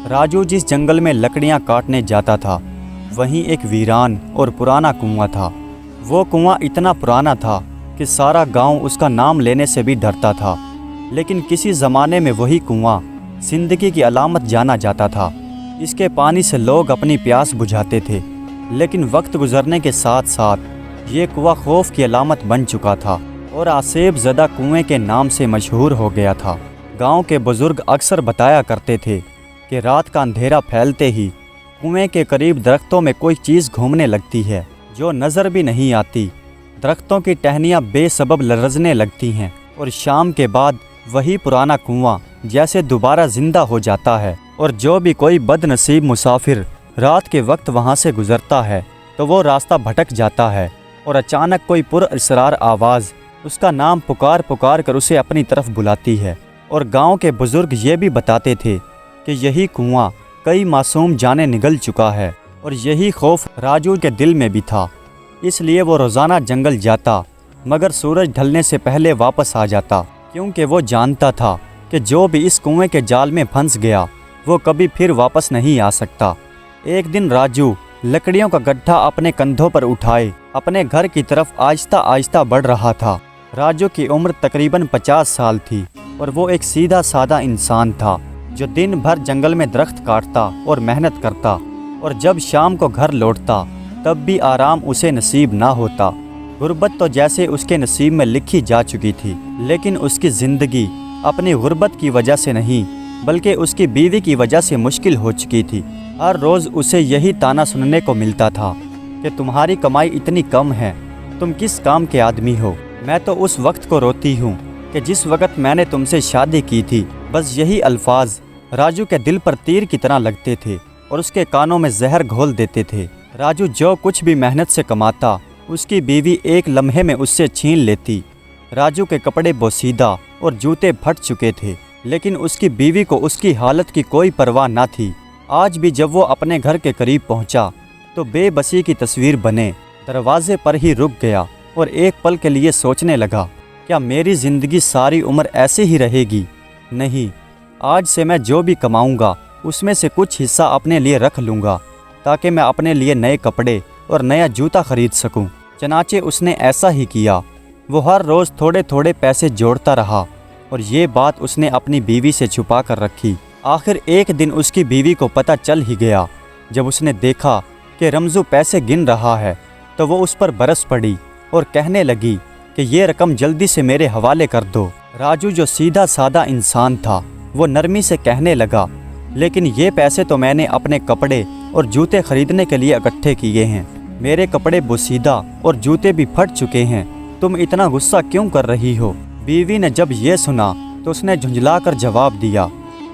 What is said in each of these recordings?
راجو جس جنگل میں لکڑیاں کاٹنے جاتا تھا وہیں ایک ویران اور پرانا کنواں تھا۔ وہ کنواں اتنا پرانا تھا کہ سارا گاؤں اس کا نام لینے سے بھی ڈرتا تھا، لیکن کسی زمانے میں وہی کنواں زندگی کی علامت جانا جاتا تھا۔ اس کے پانی سے لوگ اپنی پیاس بجھاتے تھے، لیکن وقت گزرنے کے ساتھ ساتھ یہ کنواں خوف کی علامت بن چکا تھا اور آسیب زدہ کنویں کے نام سے مشہور ہو گیا تھا۔ گاؤں کے بزرگ اکثر بتایا کرتے تھے کہ رات کا اندھیرا پھیلتے ہی کنویں کے قریب درختوں میں کوئی چیز گھومنے لگتی ہے جو نظر بھی نہیں آتی۔ درختوں کی ٹہنیاں بے سبب لرزنے لگتی ہیں اور شام کے بعد وہی پرانا کنواں جیسے دوبارہ زندہ ہو جاتا ہے، اور جو بھی کوئی بد نصیب مسافر رات کے وقت وہاں سے گزرتا ہے تو وہ راستہ بھٹک جاتا ہے، اور اچانک کوئی پر اسرار آواز اس کا نام پکار پکار کر اسے اپنی طرف بلاتی ہے۔ اور گاؤں کے بزرگ یہ بھی بتاتے تھے کہ یہی کنواں کئی معصوم جانیں نگل چکا ہے، اور یہی خوف راجو کے دل میں بھی تھا۔ اس لیے وہ روزانہ جنگل جاتا، مگر سورج ڈھلنے سے پہلے واپس آ جاتا، کیونکہ وہ جانتا تھا کہ جو بھی اس کنویں کے جال میں پھنس گیا وہ کبھی پھر واپس نہیں آ سکتا۔ ایک دن راجو لکڑیوں کا گڈھا اپنے کندھوں پر اٹھائے اپنے گھر کی طرف آہستہ آہستہ بڑھ رہا تھا۔ راجو کی عمر تقریباً 50 سال تھی، اور وہ ایک سیدھا سادہ انسان تھا جو دن بھر جنگل میں درخت کاٹتا اور محنت کرتا، اور جب شام کو گھر لوٹتا تب بھی آرام اسے نصیب نہ ہوتا۔ غربت تو جیسے اس کے نصیب میں لکھی جا چکی تھی، لیکن اس کی زندگی اپنی غربت کی وجہ سے نہیں بلکہ اس کی بیوی کی وجہ سے مشکل ہو چکی تھی۔ ہر روز اسے یہی طعنا سننے کو ملتا تھا کہ تمہاری کمائی اتنی کم ہے، تم کس کام کے آدمی ہو؟ میں تو اس وقت کو روتی ہوں کہ جس وقت میں نے تم سے شادی کی تھی۔ بس یہی الفاظ راجو کے دل پر تیر کی طرح لگتے تھے اور اس کے کانوں میں زہر گھول دیتے تھے۔ راجو جو کچھ بھی محنت سے کماتا اس کی بیوی ایک لمحے میں اس سے چھین لیتی۔ راجو کے کپڑے بوسیدہ اور جوتے پھٹ چکے تھے، لیکن اس کی بیوی کو اس کی حالت کی کوئی پرواہ نہ تھی۔ آج بھی جب وہ اپنے گھر کے قریب پہنچا تو بے بسی کی تصویر بنے دروازے پر ہی رک گیا اور ایک پل کے لیے سوچنے لگا، کیا میری زندگی ساری عمر ایسے ہی رہے گی؟ نہیں، آج سے میں جو بھی کماؤں گا اس میں سے کچھ حصہ اپنے لیے رکھ لوں گا تاکہ میں اپنے لیے نئے کپڑے اور نیا جوتا خرید سکوں۔ چنانچہ اس نے ایسا ہی کیا۔ وہ ہر روز تھوڑے تھوڑے پیسے جوڑتا رہا، اور یہ بات اس نے اپنی بیوی سے چھپا کر رکھی۔ آخر ایک دن اس کی بیوی کو پتہ چل ہی گیا۔ جب اس نے دیکھا کہ رمزو پیسے گن رہا ہے تو وہ اس پر برس پڑی اور کہنے لگی کہ یہ رقم جلدی سے میرے حوالے کر دو۔ راجو جو سیدھا سادہ انسان تھا وہ نرمی سے کہنے لگا، لیکن یہ پیسے تو میں نے اپنے کپڑے اور جوتے خریدنے کے لیے اکٹھے کیے ہیں۔ میرے کپڑے بوسیدہ اور جوتے بھی پھٹ چکے ہیں، تم اتنا غصہ کیوں کر رہی ہو؟ بیوی نے جب یہ سنا تو اس نے جھنجھلا کر جواب دیا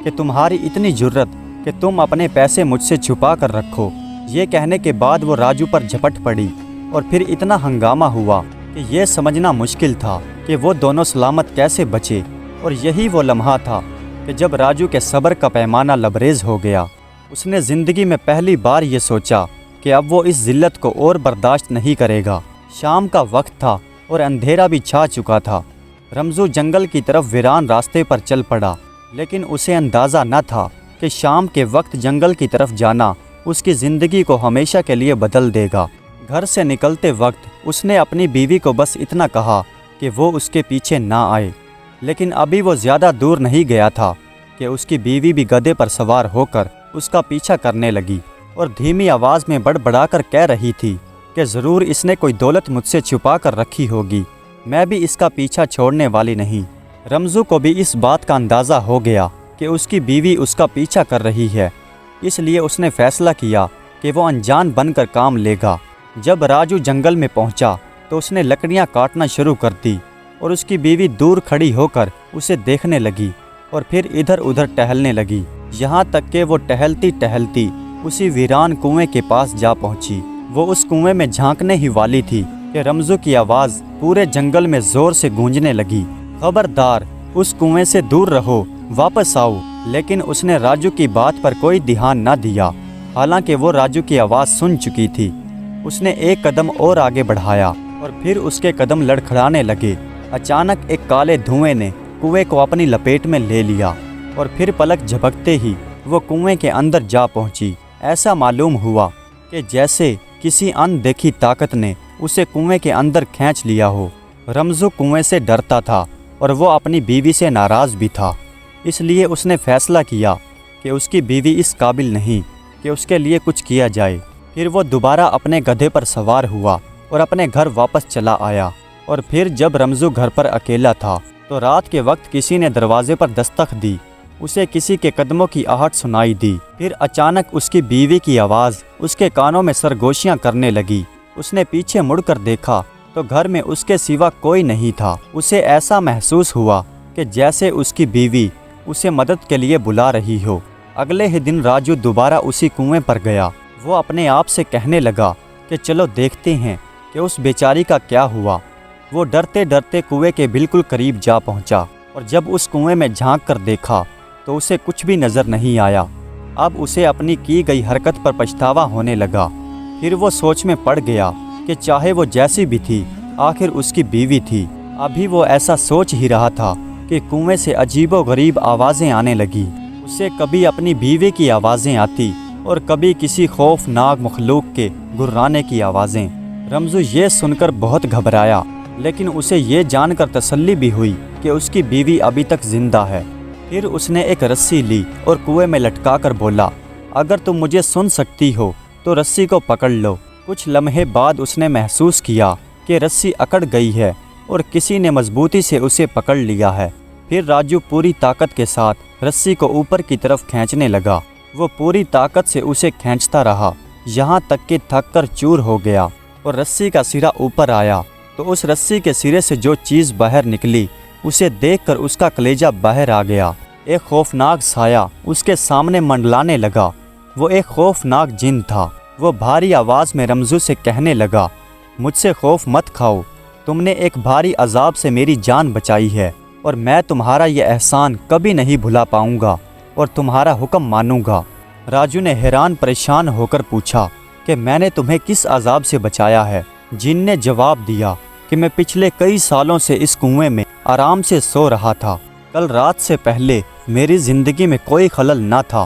کہ تمہاری اتنی جرت کہ تم اپنے پیسے مجھ سے چھپا کر رکھو۔ یہ کہنے کے بعد وہ راجو پر جھپٹ پڑی، اور پھر اتنا ہنگامہ ہوا کہ یہ سمجھنا مشکل تھا کہ وہ دونوں سلامت کیسے بچے۔ اور یہی وہ لمحہ تھا کہ جب راجو کے صبر کا پیمانہ لبریز ہو گیا۔ اس نے زندگی میں پہلی بار یہ سوچا کہ اب وہ اس ذلت کو اور برداشت نہیں کرے گا۔ شام کا وقت تھا اور اندھیرا بھی چھا چکا تھا۔ رمزو جنگل کی طرف ویران راستے پر چل پڑا، لیکن اسے اندازہ نہ تھا کہ شام کے وقت جنگل کی طرف جانا اس کی زندگی کو ہمیشہ کے لیے بدل دے گا۔ گھر سے نکلتے وقت اس نے اپنی بیوی کو بس اتنا کہا کہ وہ اس کے پیچھے نہ آئے، لیکن ابھی وہ زیادہ دور نہیں گیا تھا کہ اس کی بیوی بھی گدھے پر سوار ہو کر اس کا پیچھا کرنے لگی، اور دھیمی آواز میں بڑبڑا کر کہہ رہی تھی کہ ضرور اس نے کوئی دولت مجھ سے چھپا کر رکھی ہوگی، میں بھی اس کا پیچھا چھوڑنے والی نہیں۔ رمزو کو بھی اس بات کا اندازہ ہو گیا کہ اس کی بیوی اس کا پیچھا کر رہی ہے، اس لیے اس نے فیصلہ کیا کہ وہ انجان بن کر کام لے گا۔ جب راجو جنگل میں پہنچا تو اس نے لکڑیاں کاٹنا شروع کر دی، اور اس کی بیوی دور کھڑی ہو کر اسے دیکھنے لگی اور پھر ادھر ادھر ٹہلنے لگی، یہاں تک کہ وہ ٹہلتی ٹہلتی اسی ویران کنویں کے پاس جا پہنچی۔ وہ اس کنویں میں جھانکنے ہی والی تھی کہ رمزو کی آواز پورے جنگل میں زور سے گونجنے لگی، خبردار، اس کنویں سے دور رہو، واپس آؤ۔ لیکن اس نے راجو کی بات پر کوئی دھیان نہ دیا، حالانکہ وہ راجو کی آواز سن چکی تھی۔ اس نے ایک قدم اور آگے بڑھایا اور پھر اس کے قدم لڑکھڑانے لگے۔ اچانک ایک کالے دھوئیں نے کنویں کو اپنی لپیٹ میں لے لیا، اور پھر پلک جھپکتے ہی وہ کنویں کے اندر جا پہنچی۔ ایسا معلوم ہوا کہ جیسے کسی اندیکھی طاقت نے اسے کنویں کے اندر کھینچ لیا ہو۔ رمزو کنویں سے ڈرتا تھا اور وہ اپنی بیوی سے ناراض بھی تھا، اس لیے اس نے فیصلہ کیا کہ اس کی بیوی اس قابل نہیں کہ اس کے لیے کچھ کیا جائے۔ پھر وہ دوبارہ اپنے گدھے پر سوار ہوا اور اپنے گھر واپس چلا آیا۔ اور پھر جب رمزو گھر پر اکیلا تھا تو رات کے وقت کسی نے دروازے پر دستک دی۔ اسے کسی کے قدموں کی آہٹ سنائی دی۔ پھر اچانک اس کی بیوی کی آواز اس کے کانوں میں سرگوشیاں کرنے لگی۔ اس نے پیچھے مڑ کر دیکھا تو گھر میں اس کے سوا کوئی نہیں تھا۔ اسے ایسا محسوس ہوا کہ جیسے اس کی بیوی اسے مدد کے لیے بلا رہی ہو۔ اگلے ہی دن راجو دوبارہ اسی کنویں پر گیا۔ وہ اپنے آپ سے کہنے لگا کہ چلو دیکھتے ہیں کہ اس بیچاری کا کیا ہوا۔ وہ ڈرتے ڈرتے کنویں کے بالکل قریب جا پہنچا اور جب اس کنویں میں جھانک کر دیکھا تو اسے کچھ بھی نظر نہیں آیا۔ اب اسے اپنی کی گئی حرکت پر پچھتاوا ہونے لگا۔ پھر وہ سوچ میں پڑ گیا کہ چاہے وہ جیسی بھی تھی آخر اس کی بیوی تھی۔ ابھی وہ ایسا سوچ ہی رہا تھا کہ کنویں سے عجیب و غریب آوازیں آنے لگی۔ اسے کبھی اپنی بیوی کی آوازیں آتی اور کبھی کسی خوفناک مخلوق کے گھرانے کی آوازیں۔ رمزو یہ سن کر بہت گھبرایا، لیکن اسے یہ جان کر تسلی بھی ہوئی کہ اس کی بیوی ابھی تک زندہ ہے۔ پھر اس نے ایک رسی لی اور کنویں میں لٹکا کر بولا، اگر تم مجھے سن سکتی ہو تو رسی کو پکڑ لو۔ کچھ لمحے بعد اس نے محسوس کیا کہ رسی اکڑ گئی ہے اور کسی نے مضبوطی سے اسے پکڑ لیا ہے۔ پھر راجو پوری طاقت کے ساتھ رسی کو اوپر کی طرف کھینچنے لگا۔ وہ پوری طاقت سے اسے کھینچتا رہا یہاں تک کہ تھک کر چور ہو گیا اور رسی کا سرا اوپر آیا تو اس رسی کے سرے سے جو چیز باہر نکلی اسے دیکھ کر اس کا کلیجہ باہر آ گیا۔ ایک خوفناک سایہ اس کے سامنے منڈلانے لگا۔ وہ ایک خوفناک جن تھا۔ وہ بھاری آواز میں رمزو سے کہنے لگا، مجھ سے خوف مت کھاؤ، تم نے ایک بھاری عذاب سے میری جان بچائی ہے اور میں تمہارا یہ احسان کبھی نہیں بھلا پاؤں گا اور تمہارا حکم مانوں گا۔ راجو نے حیران پریشان ہو کر پوچھا کہ میں نے تمہیں کس عذاب سے بچایا ہے؟ جن نے جواب دیا کہ میں پچھلے کئی سالوں سے اس کنویں میں آرام سے سو رہا تھا۔ کل رات سے پہلے میری زندگی میں کوئی خلل نہ تھا۔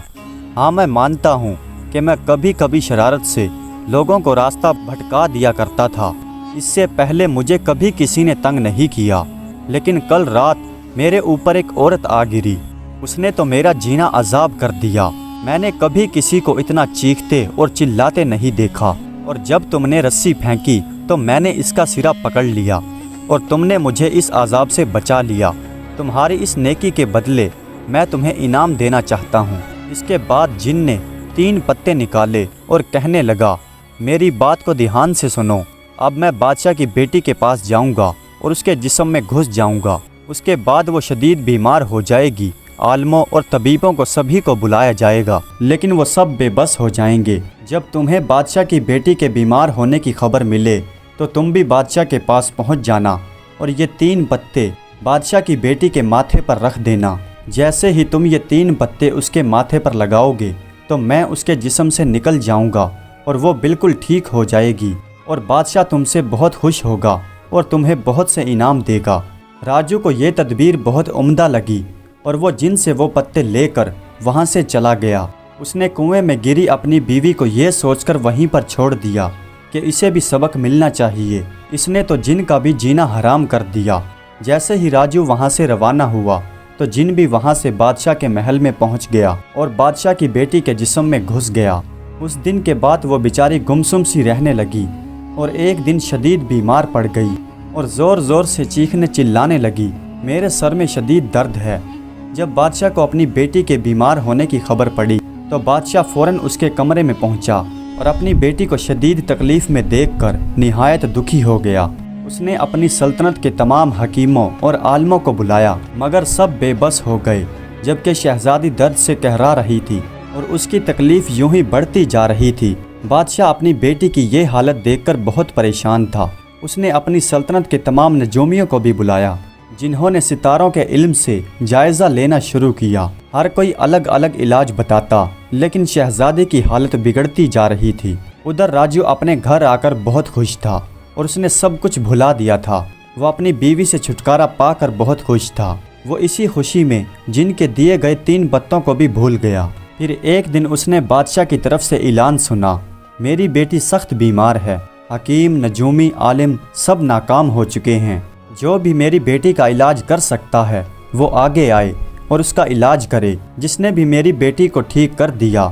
ہاں میں مانتا ہوں کہ میں کبھی کبھی شرارت سے لوگوں کو راستہ بھٹکا دیا کرتا تھا۔ اس سے پہلے مجھے کبھی کسی نے تنگ نہیں کیا، لیکن کل رات میرے اوپر ایک عورت آ گری۔ اس نے تو میرا جینا عذاب کر دیا۔ میں نے کبھی کسی کو اتنا چیختے اور چلاتے نہیں دیکھا، اور جب تم نے رسی پھینکی تو میں نے اس کا سرا پکڑ لیا اور تم نے مجھے اس عذاب سے بچا لیا۔ تمہاری اس نیکی کے بدلے میں تمہیں انعام دینا چاہتا ہوں۔ اس کے بعد جن نے 3 پتے نکالے اور کہنے لگا، میری بات کو دھیان سے سنو، اب میں بادشاہ کی بیٹی کے پاس جاؤں گا اور اس کے جسم میں گھس جاؤں گا۔ اس کے بعد وہ شدید بیمار ہو جائے گی۔ عالموں اور طبیبوں کو سبھی کو بلایا جائے گا، لیکن وہ سب بے بس ہو جائیں گے۔ جب تمہیں بادشاہ کی بیٹی کے بیمار ہونے کی خبر ملے تو تم بھی بادشاہ کے پاس پہنچ جانا اور یہ 3 پتے بادشاہ کی بیٹی کے ماتھے پر رکھ دینا۔ جیسے ہی تم یہ 3 پتے اس کے ماتھے پر لگاؤ گے تو میں اس کے جسم سے نکل جاؤں گا اور وہ بالکل ٹھیک ہو جائے گی، اور بادشاہ تم سے بہت خوش ہوگا اور تمہیں بہت سے انعام دے گا۔ راجو کو یہ تدبیر بہت عمدہ لگی اور وہ جن سے وہ پتے لے کر وہاں سے چلا گیا۔ اس نے کنویں میں گری اپنی بیوی کو یہ سوچ کر وہیں پر چھوڑ دیا کہ اسے بھی سبق ملنا چاہیے۔ اس نے تو جن کا بھی جینا حرام کر دیا۔ جیسے ہی راجو وہاں سے روانہ ہوا تو جن بھی وہاں سے بادشاہ کے محل میں پہنچ گیا اور بادشاہ کی بیٹی کے جسم میں گھس گیا۔ اس دن کے بعد وہ بیچاری گمسم سی رہنے لگی اور ایک دن شدید بیمار پڑ گئی اور زور زور سے چیخنے چلانے لگی، میرے سر میں شدید درد ہے۔ جب بادشاہ کو اپنی بیٹی کے بیمار ہونے کی خبر پڑی تو بادشاہ فوراً اس کے کمرے میں پہنچا اور اپنی بیٹی کو شدید تکلیف میں دیکھ کر نہایت دکھی ہو گیا۔ اس نے اپنی سلطنت کے تمام حکیموں اور عالموں کو بلایا، مگر سب بے بس ہو گئے، جبکہ شہزادی درد سے قہرا رہی تھی اور اس کی تکلیف یوں ہی بڑھتی جا رہی تھی۔ بادشاہ اپنی بیٹی کی یہ حالت دیکھ کر بہت پریشان تھا۔ اس نے اپنی سلطنت کے تمام نجومیوں کو بھی بلایا، جنہوں نے ستاروں کے علم سے جائزہ لینا شروع کیا۔ ہر کوئی الگ الگ علاج بتاتا، لیکن شہزادی کی حالت بگڑتی جا رہی تھی۔ ادھر راجو اپنے گھر آ کر بہت خوش تھا اور اس نے سب کچھ بھلا دیا تھا۔ وہ اپنی بیوی سے چھٹکارا پا کر بہت خوش تھا۔ وہ اسی خوشی میں جن کے دیے گئے 3 پتوں کو بھی بھول گیا۔ پھر ایک دن اس نے بادشاہ کی طرف سے اعلان سنا، میری بیٹی سخت بیمار ہے، حکیم، نجومی، عالم سب ناکام ہو چکے ہیں، جو بھی میری بیٹی کا علاج کر سکتا ہے وہ آگے آئے اور اس کا علاج کرے۔ جس نے بھی میری بیٹی کو ٹھیک کر دیا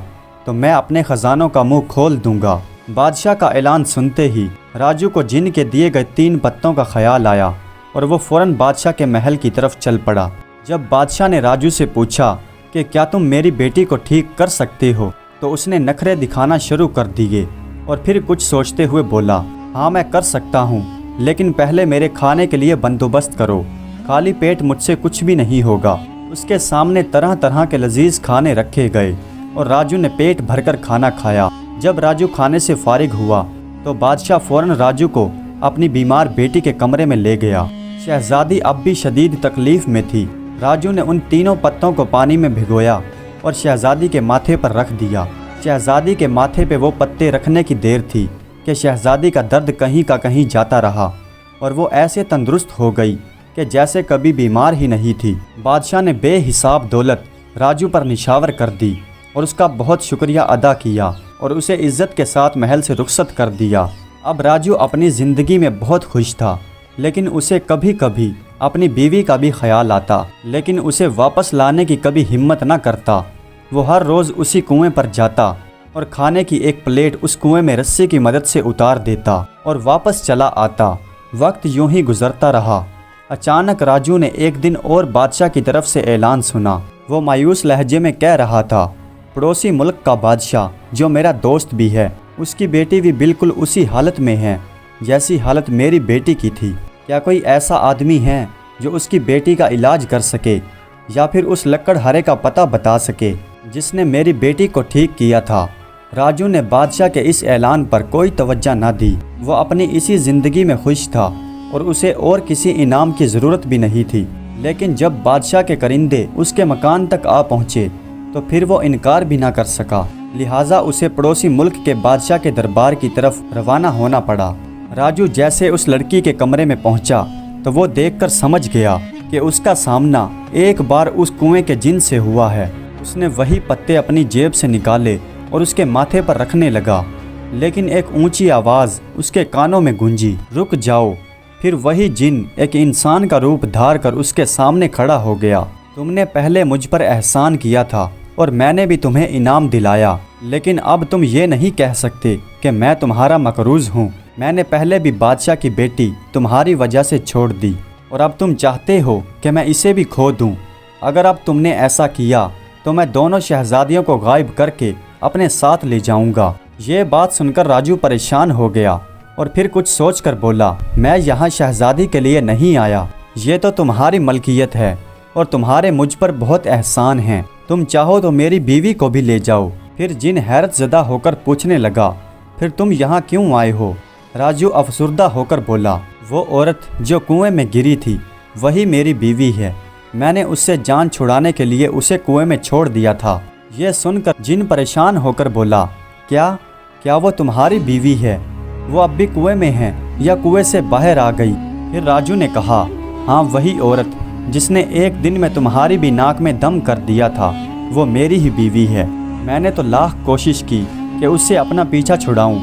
تو میں اپنے خزانوں کا منہ کھول دوں گا۔ بادشاہ کا اعلان سنتے ہی راجو کو جن کے دیے گئے 3 پتوں کا خیال آیا اور وہ فوراً بادشاہ کے محل کی طرف چل پڑا۔ جب بادشاہ نے راجو سے پوچھا کہ کیا تم میری بیٹی کو ٹھیک کر سکتے ہو، تو اس نے نخرے دکھانا شروع کر دیے اور پھر کچھ سوچتے ہوئے بولا، ہاں میں کر سکتا ہوں، لیکن پہلے میرے کھانے کے لیے بندوبست کرو، خالی پیٹ مجھ سے کچھ بھی نہیں ہوگا۔ اس کے سامنے طرح طرح کے لذیذ کھانے رکھے گئے اور راجو نے پیٹ بھر کر کھانا کھایا۔ جب راجو کھانے سے فارغ ہوا تو بادشاہ فوراً راجو کو اپنی بیمار بیٹی کے کمرے میں لے گیا۔ شہزادی اب بھی شدید تکلیف میں تھی۔ راجو نے ان 3 پتوں کو پانی میں بھگویا اور شہزادی کے ماتھے پر رکھ دیا۔ شہزادی کے ماتھے پہ وہ پتے رکھنے کی دیر تھی کہ شہزادی کا درد کہیں کا کہیں جاتا رہا اور وہ ایسے تندرست ہو گئی کہ جیسے کبھی بیمار ہی نہیں تھی۔ بادشاہ نے بے حساب دولت راجو پر نشاور کر دی اور اس کا بہت شکریہ ادا کیا اور اسے عزت کے ساتھ محل سے رخصت کر دیا۔ اب راجو اپنی زندگی میں بہت خوش تھا، لیکن اسے کبھی کبھی اپنی بیوی کا بھی خیال آتا، لیکن اسے واپس لانے کی کبھی ہمت نہ کرتا۔ وہ ہر روز اسی کنویں پر جاتا اور کھانے کی ایک پلیٹ اس کنویں میں رسی کی مدد سے اتار دیتا اور واپس چلا آتا۔ وقت یوں ہی گزرتا رہا۔ اچانک راجو نے ایک دن اور بادشاہ کی طرف سے اعلان سنا۔ وہ مایوس لہجے میں کہہ رہا تھا، پڑوسی ملک کا بادشاہ جو میرا دوست بھی ہے، اس کی بیٹی بھی بالکل اسی حالت میں ہے جیسی حالت میری بیٹی کی تھی۔ کیا کوئی ایسا آدمی ہے جو اس کی بیٹی کا علاج کر سکے یا پھر اس لکڑ ہارے کا پتہ بتا سکے جس نے میری بیٹی کو ٹھیک کیا تھا؟ راجو نے بادشاہ کے اس اعلان پر کوئی توجہ نہ دی۔ وہ اپنی اسی زندگی میں خوش تھا اور اسے اور کسی انعام کی ضرورت بھی نہیں تھی۔ لیکن جب بادشاہ کے کرندے اس کے مکان تک آ پہنچے تو پھر وہ انکار بھی نہ کر سکا، لہٰذا اسے پڑوسی ملک کے بادشاہ کے دربار کی طرف روانہ ہونا پڑا۔ راجو جیسے اس لڑکی کے کمرے میں پہنچا تو وہ دیکھ کر سمجھ گیا کہ اس کا سامنا ایک بار اس کنویں کے جن سے ہوا ہے۔ اس نے وہی پتے اپنی جیب سے نکالے اور اس کے ماتھے پر رکھنے لگا، لیکن ایک اونچی آواز اس کے کانوں میں گونجی، رک جاؤ۔ پھر وہی جن ایک انسان کا روپ دھار کر اس کے سامنے کھڑا ہو گیا۔ تم نے پہلے مجھ پر احسان کیا تھا اور میں نے بھی تمہیں انعام دلایا، لیکن اب تم یہ نہیں کہہ سکتے کہ میں تمہارا مقروض ہوں۔ میں نے پہلے بھی بادشاہ کی بیٹی تمہاری وجہ سے چھوڑ دی اور اب تم چاہتے ہو کہ میں اسے بھی کھو دوں۔ اگر اب تم نے ایسا کیا تو میں دونوں شہزادیوں کو غائب کر کے اپنے ساتھ لے جاؤں گا۔ یہ بات سن کر راجو پریشان ہو گیا اور پھر کچھ سوچ کر بولا، میں یہاں شہزادی کے لیے نہیں آیا، یہ تو تمہاری ملکیت ہے اور تمہارے مجھ پر بہت احسان ہیں، تم چاہو تو میری بیوی کو بھی لے جاؤ۔ پھر جن حیرت زدہ ہو کر پوچھنے لگا، پھر تم یہاں کیوں آئے ہو؟ راجو افسردہ ہو کر بولا، وہ عورت جو کنویں میں گری تھی وہی میری بیوی ہے، میں نے اس سے جان چھڑانے کے لیے اسے کنویں میں چھوڑ دیا تھا۔ یہ سن کر جن پریشان ہو کر بولا، کیا وہ تمہاری بیوی ہے؟ وہ اب بھی کنویں میں ہے یا کنویں سے باہر آ گئی؟ پھر راجو نے کہا، ہاں وہی عورت جس نے ایک دن میں تمہاری بھی ناک میں دم کر دیا تھا وہ میری ہی بیوی ہے۔ میں نے تو لاکھ کوشش کی کہ اس سے اپنا پیچھا چھڑاؤں،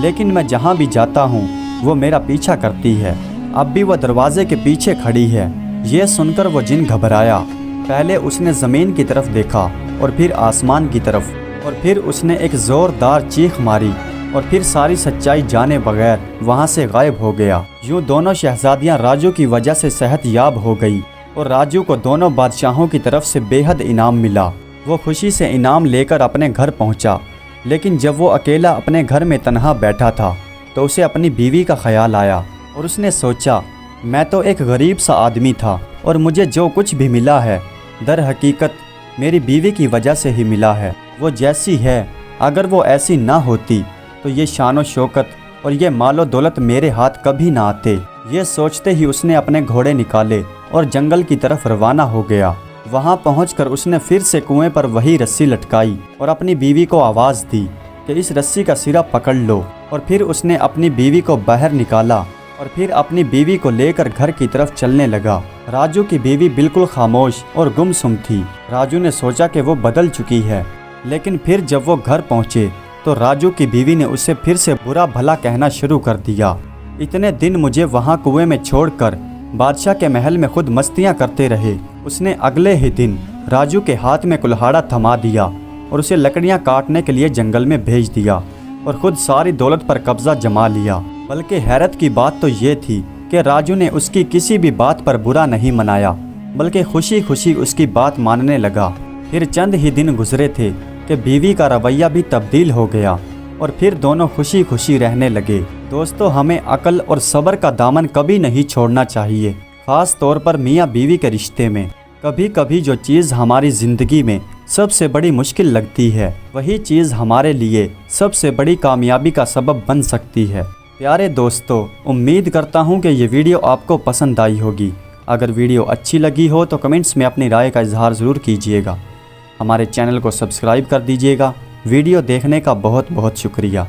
لیکن میں جہاں بھی جاتا ہوں وہ میرا پیچھا کرتی ہے، اب بھی وہ دروازے کے پیچھے کھڑی ہے۔ یہ سن کر وہ جن گھبرایا، پہلے اس نے زمین کی طرف دیکھا اور پھر آسمان کی طرف، اور پھر اس نے ایک زوردار چیخ ماری اور پھر ساری سچائی جانے بغیر وہاں سے غائب ہو گیا۔ یوں دونوں شہزادیاں راجو کی وجہ سے صحت یاب ہو گئی اور راجو کو دونوں بادشاہوں کی طرف سے بے حد انعام ملا۔ وہ خوشی سے انعام لے کر اپنے گھر پہنچا، لیکن جب وہ اکیلا اپنے گھر میں تنہا بیٹھا تھا تو اسے اپنی بیوی کا خیال آیا اور اس نے سوچا، میں تو ایک غریب سا آدمی تھا اور مجھے جو کچھ بھی ملا ہے در حقیقت میری بیوی کی وجہ سے ہی ملا ہے۔ وہ جیسی ہے، اگر وہ ایسی نہ ہوتی تو یہ شان و شوکت اور یہ مال و دولت میرے ہاتھ کبھی نہ آتے۔ یہ سوچتے ہی اس نے اپنے گھوڑے نکالے اور جنگل کی طرف روانہ ہو گیا۔ وہاں پہنچ کر اس نے پھر سے کنویں پر وہی رسی لٹکائی اور اپنی بیوی کو آواز دی کہ اس رسی کا سرا پکڑ لو، اور پھر اس نے اپنی بیوی کو باہر نکالا اور پھر اپنی بیوی کو لے کر گھر کی طرف چلنے لگا۔ راجو کی بیوی بالکل خاموش اور گمسم تھی۔ راجو نے سوچا کہ وہ بدل چکی ہے لیکن پھر جب وہ گھر پہنچے تو راجو کی بیوی نے اسے پھر سے برا بھلا کہنا شروع کر دیا۔ اتنے دن مجھے وہاں کنویں میں چھوڑ کر بادشاہ کے محل میں خود مستیاں کرتے رہے۔ اس نے اگلے ہی دن راجو کے ہاتھ میں کلہاڑا تھما دیا اور اسے لکڑیاں کاٹنے کے لیے جنگل میں بھیج دیا اور خود ساری دولت پر قبضہ جما لیا۔ بلکہ حیرت کی بات تو یہ تھی کہ راجو نے اس کی کسی بھی بات پر برا نہیں منایا، بلکہ خوشی خوشی اس کی بات ماننے لگا۔ پھر چند ہی دن گزرے تھے کہ بیوی کا رویہ بھی تبدیل ہو گیا اور پھر دونوں خوشی خوشی رہنے لگے۔ دوستو، ہمیں عقل اور صبر کا دامن کبھی نہیں چھوڑنا چاہیے، خاص طور پر میاں بیوی کے رشتے میں۔ کبھی کبھی جو چیز ہماری زندگی میں سب سے بڑی مشکل لگتی ہے، وہی چیز ہمارے لیے سب سے بڑی کامیابی کا سبب بن سکتی ہے۔ پیارے دوستو، امید کرتا ہوں کہ یہ ویڈیو آپ کو پسند آئی ہوگی۔ اگر ویڈیو اچھی لگی ہو تو کمنٹس میں اپنی رائے کا اظہار ضرور کیجیے گا۔ ہمارے چینل کو سبسکرائب کر دیجیے گا۔ ویڈیو دیکھنے کا بہت بہت شکریہ۔